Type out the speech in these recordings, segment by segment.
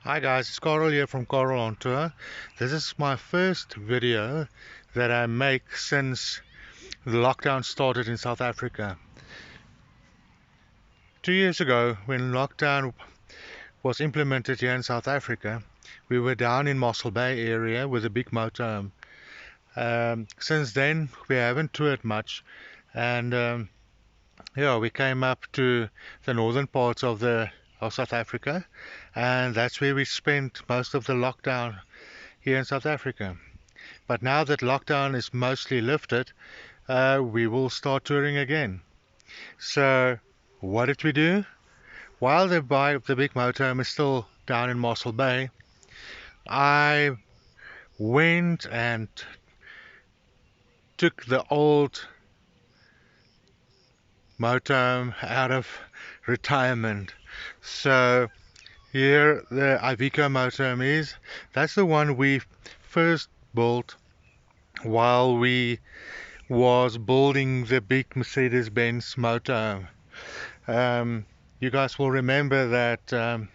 Hi guys, it's Carl here from Carl on Tour. This is my first video that I make since the lockdown started in South Africa. 2 years ago, when lockdown was implemented here in South Africa, we were down in Mosselbay area with a big motorhome. Since then, we haven't toured much, and yeah, we came up to the northern parts of South Africa, and that's where we spent most of the lockdown here in South Africa. But now that lockdown is mostly lifted, we will start touring again. So, what did we do? While the big motorhome is still down in Mosselbay, I went and took the old motorhome out of retirement. So, here the Iveco motorhome is. That's the one we first built while we was building the big Mercedes-Benz motorhome. You guys will remember that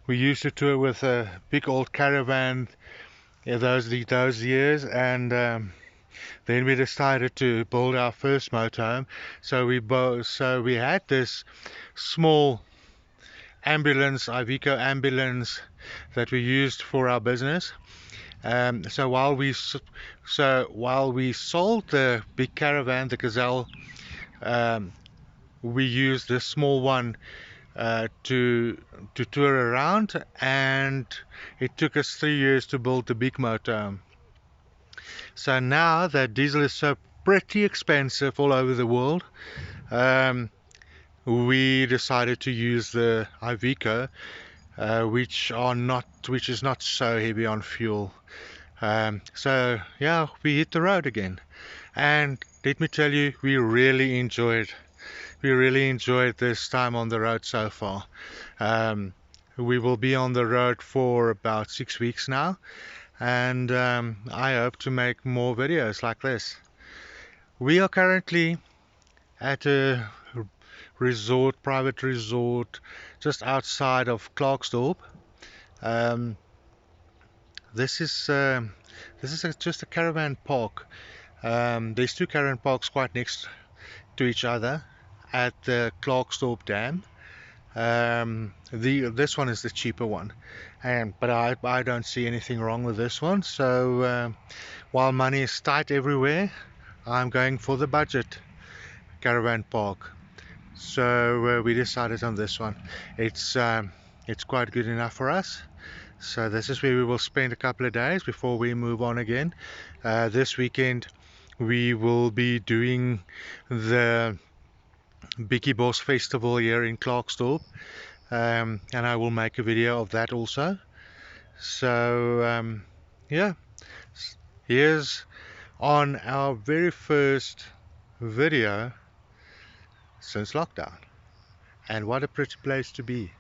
we used to tour with a big old caravan those years, and then we decided to build our first motorhome. So we had this small ambulance, Iveco ambulance, that we used for our business. So while we sold the big caravan, the Gazelle, we used this small one to tour around, and it took us 3 years to build the big motorhome. So now that diesel is so pretty expensive all over the world, we decided to use the Iveco, which is not so heavy on fuel. So yeah, we hit the road again, and let me tell you, we really enjoyed this time on the road so far. We will be on the road for about 6 weeks now, and I hope to make more videos like this. We are currently at a private resort, just outside of Klerksdorp. This is just a caravan park. There's two caravan parks quite next to each other at the Klerksdorp Dam. This one is the cheaper one, but I don't see anything wrong with this one. So while money is tight everywhere, I'm going for the budget caravan park. So we decided on this one. It's quite good enough for us. So this is where we will spend a couple of days before we move on again. This weekend we will be doing the Biggie Boss Festival here in Klerksdorp, and I will make a video of that also. So yeah, here's on our very first video since lockdown, and what a pretty place to be.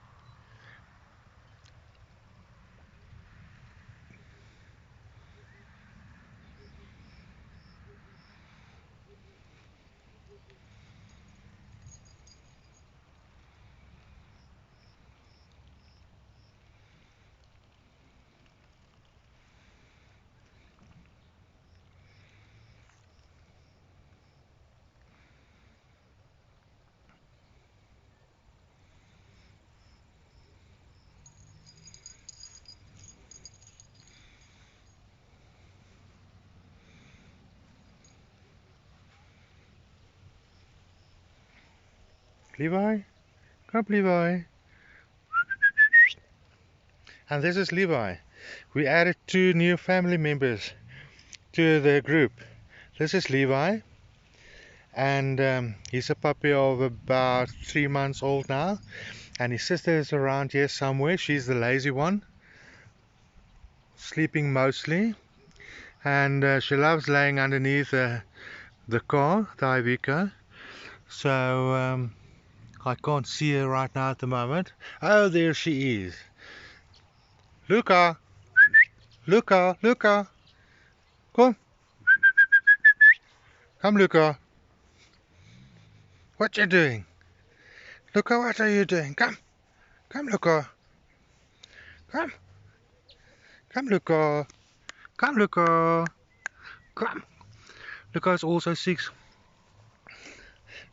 Levi, come Levi. And this is Levi. We added 2 new family members to the group. This is Levi, and he's a puppy of about 3 months old now, and his sister is around here somewhere. She's the lazy one, sleeping mostly, and she loves laying underneath the car, the Iveco. So I can't see her right now at the moment. Oh, there she is. Luca, Luca, Luca, come, come, Luca. What you doing? Luca, what are you doing? Come, come, Luca, come. Come, Luca. Come, Luca. Come. Luca is also 6.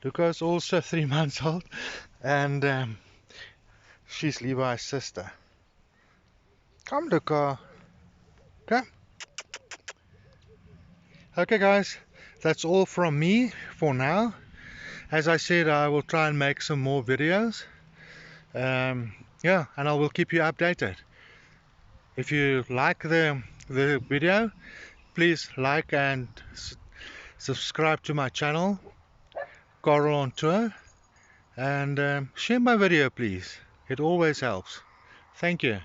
Luca is also 3 months old, and she's Levi's sister. Come, Luca. Come. Okay, guys, that's all from me for now. As I said, I will try and make some more videos. Yeah, and I will keep you updated. If you like the video, please like and subscribe to my channel, Coral on Tour, and share my video, please. It always helps. Thank you.